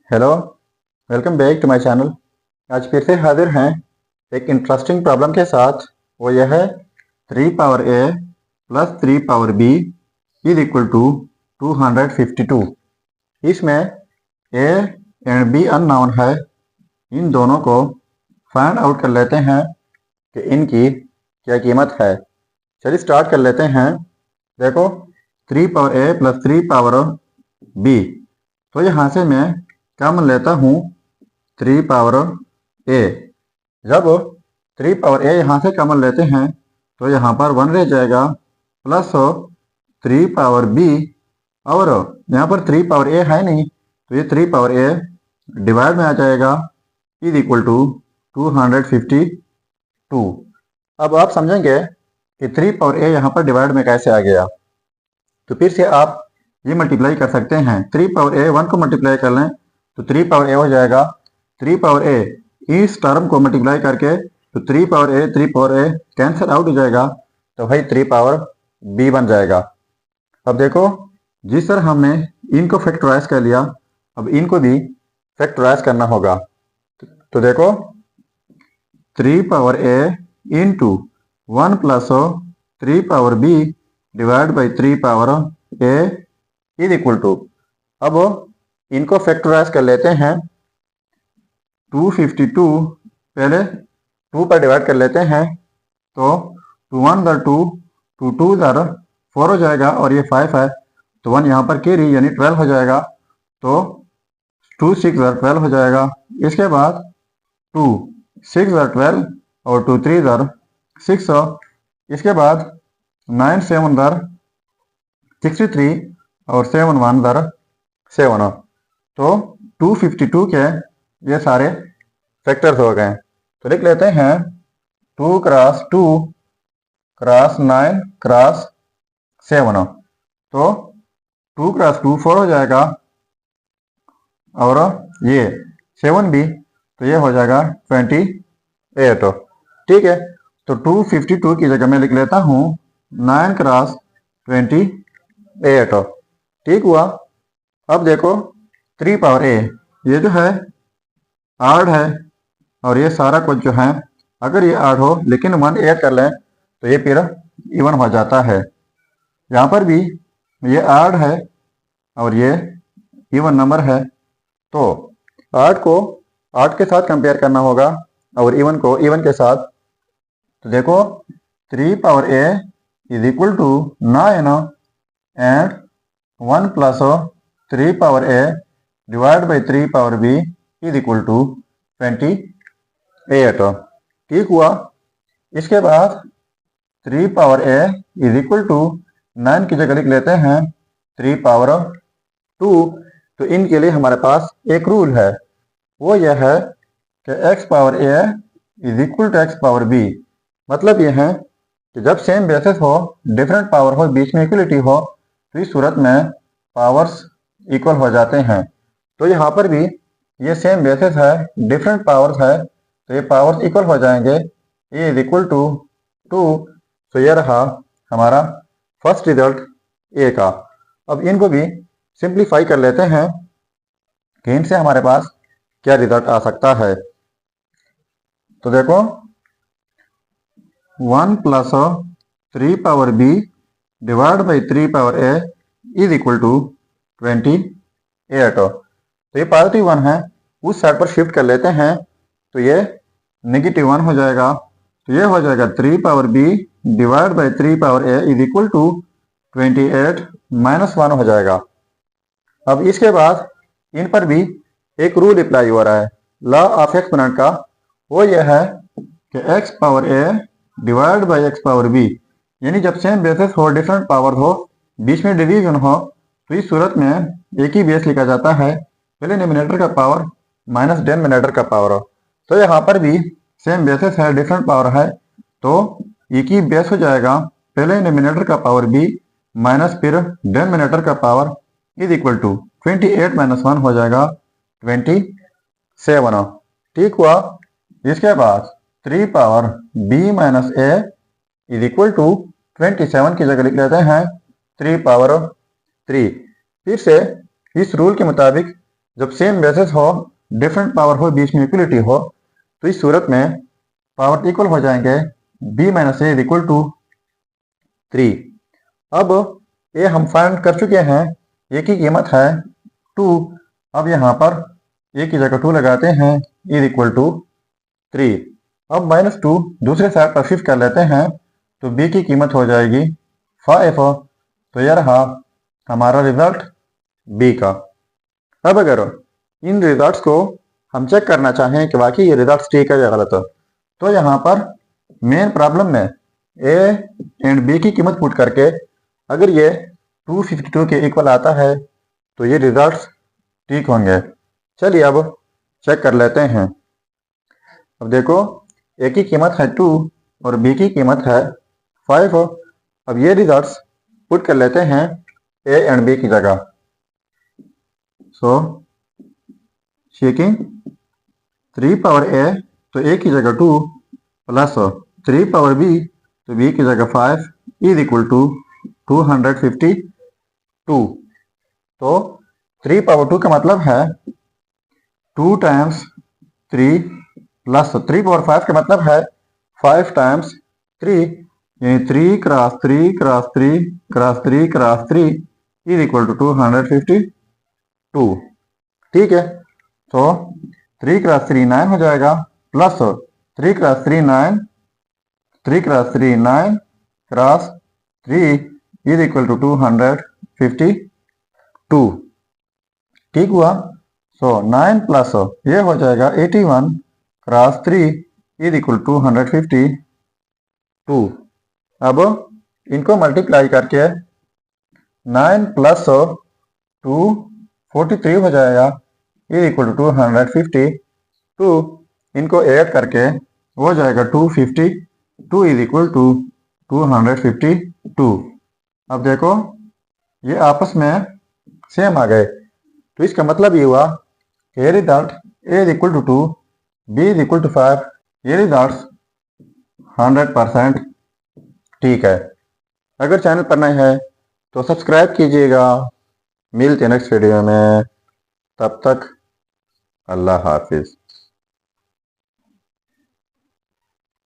Hello, welcome back to my channel. आज फिर से हाजिर हैं एक इंटरेस्टिंग प्रॉब्लम के साथ। वो यह है 3 power a plus 3 power b is equal to 252। इसमें a एंड b अननोन है। इन दोनों को फाइंड आउट कर लेते हैं कि इनकी क्या कीमत है। चलिए स्टार्ट कर लेते हैं। देखो, 3 power a plus 3 power b, तो यहाँ से मैं कॉमन लेता हूँ 3 पावर a। जब 3 पावर a यहाँ से कॉमन लेते हैं तो यहाँ पर 1 रह जाएगा, प्लस 3 पावर b, और यहाँ पर 3 पावर a है नहीं तो ये 3 पावर a डिवाइड में आ जाएगा, इज इक्वल टू 252। अब आप समझेंगे कि 3 पावर a यहाँ पर डिवाइड में कैसे आ गया। तो फिर से आप ये मल्टीप्लाई कर सकते हैं। 3 पावर a 1 को मल्टीप्लाई कर लें तो 3 पावर a हो जाएगा। 3 पावर a इस टर्म को मल्टीप्लाई करके तो 3 पावर a कैंसिल आउट हो जाएगा, तो भाई 3 पावर b बन जाएगा। अब देखो, जिस तरह हमने इनको फैक्टराइज कर लिया, अब इनको भी फैक्टराइज करना होगा। तो देखो, 3 power a into 1 plus 3 power b divide by 3 power a is equal to, अब इनको फैक्टराइज कर लेते हैं। 252 पहले 2 पर डिवाइड कर लेते हैं, तो 2 1 दर 2, 2 2 दर 4 हो जाएगा, और ये 5 है तो 1 यहाँ पर कैरी यानी 12 हो जाएगा, तो 2 6 दर 12 हो जाएगा। इसके बाद 2 6 दर 12 और 2 3 दर 6। इसके बाद 9 7 दर 63 और 7 1 दर 7। तो 252 के ये सारे फैक्टर्स हो गए। तो लिख लेते हैं 2 क्रॉस 2 क्रॉस 9 क्रॉस 7। तो 2 क्रॉस 2 4 हो जाएगा, और ये 7 भी, तो ये हो जाएगा 28। ठीक है, तो 252 की जगह मैं लिख लेता हूँ 9 क्रॉस 28। ठीक हुआ। अब देखो, 3 पावर a ये जो है आड है, और ये सारा कुछ जो है, अगर ये आड हो लेकिन 1 ऐड कर लें तो ये फिर इवन हो जाता है। यहाँ पर भी ये आड है और ये इवन नंबर है, तो आड को आड के साथ कंपेयर करना होगा और इवन को इवन के साथ। तो देखो, 3 power a is equal to 9 and 1 plus 3 power a divide by 3 power b is equal to 28। ठीक हुआ। इसके बाद 3 power a is equal to 9 की जगह लिख लेते हैं 3 पावर 2। तो इनके लिए हमारे पास एक रूल है, वो यह है कि x power a is equal to x power b। मतलब यह है कि जब सेम बेसिस हो, डिफरेंट पावर हो, बीच में इक्वलिटी हो, तो इस सूरत में पावर्स इक्वल हो जाते हैं। तो यहाँ पर भी ये सेम बेसिस है, डिफरेंट पावर्स है, तो ये पावर्स इक्वल हो जाएंगे। ए इज इक्वल टू 2। तो ये रहा हमारा फर्स्ट रिजल्ट ए का। अब इनको भी सिंप्लीफाई कर लेते हैं कि इनसे हमारे पास क्या रिजल्ट आ सकता है। तो देखो, 1 plus 3 power b divide by 3 power a is equal to 28। तो ये पॉजिटिव 1 है, उस साइड पर शिफ्ट कर लेते हैं, तो ये नेगेटिव 1 हो जाएगा। तो ये हो जाएगा 3 power b divide by 3 power a is equal to 28 minus 1 हो जाएगा। अब इसके बाद इन पर भी एक रूल अप्लाई हो रहा है, लॉ ऑफ एक्सपोनेंट का। वो यह है कि x power a divide by x power b, यानी जब सेम बेसिस हो, डिफरेंट पावर हो, बीच में डिवीजन हो, तो इस सूरत में एक ही बेस लिखा जाता है, पहले डिनोमिनेटर का पावर माइनस डिनोमिनेटर का पावर। तो यहाँ पर भी सेम बेसिस है, डिफरेंट पावर है, तो एक ही बेस हो जाएगा, पहले डिनोमिनेटर का पावर b माइनस फिर डिनोमिनेटर का power is equal to 28 minus 1 हो जाएगा 27। ठीक हुआ। इसके बाद 3 power b minus a is equal to 27 की जगह लिख लेते हैं 3 पावर 3। फिर से इस रूल के मुताबिक जब सेम बेसिस हो, डिफरेंट पावर हो, बीच में इक्वलिटी हो, तो इस सूरत में पावर इक्वल हो जाएंगे। b minus a is equal to 3। अब ए हम फाइंड कर चुके हैं, ए की कीमत है 2। अब यहाँ पर ए की जगह 2 लगाते हैं, इज इक्वल टू 3। अब -2 दूसरे साइड पर शिफ्ट कर लेते हैं, तो b की कीमत हो जाएगी 5। तो यह रहा हमारा रिजल्ट b का। अब अगर इन रिजल्ट्स को हम चेक करना चाहें कि वाकई ये रिजल्ट्स ठीक है या गलत है, तो यहाँ पर मेन प्रॉब्लम में a एंड b की कीमत पुट करके अगर ये 252 के इक्वल आता है तो ये रिजल्ट्स ठीक होंगे। चलिए अब चेक कर लेते हैं। अब देखो, a की कीमत है 2 और b की कीमत है 5। अब ये रिजल्ट्स पुट कर लेते हैं a एंड b की जगह। सो चेकिंग 3 पावर a, तो a की जगह 2 प्लस 3 पावर b, तो b की जगह 5 इज इक्वल टू 252। तो 3 पावर 2 का मतलब है 2 टाइम्स 3 प्लस 3 पावर 5 का मतलब है 5 टाइम्स 3, यानी 3 cross 3 cross 3 cross 3 cross 3 is equal to 252। ठीक है, तो 3 क्रॉस 3 9 हो जाएगा, plus 3 cross 3 9, 3 cross 3 9 cross 3 is equal to 252। ठीक हुआ। सो 9 प्लस ये हो जाएगा 81 क्रॉस 3 इज इक्वल 252। अब इनको मल्टीप्लाई करके 9 प्लस 2 43 हो जाएगा इज इक्वल टू 252। इनको ऐड करके हो जाएगा 252 इज इक्वल टू 252। अब देखो ये आपस में सेम आ गए, तो इसका मतलब ये हुआ कि result a is equal to 2, b is equal to 5, ये रिजल्ट 100% ठीक है। अगर चैनल पर नए हैं तो सब्सक्राइब कीजिएगा। मिलते हैं नेक्स्ट वीडियो में, तब तक अल्लाह हाफिज़।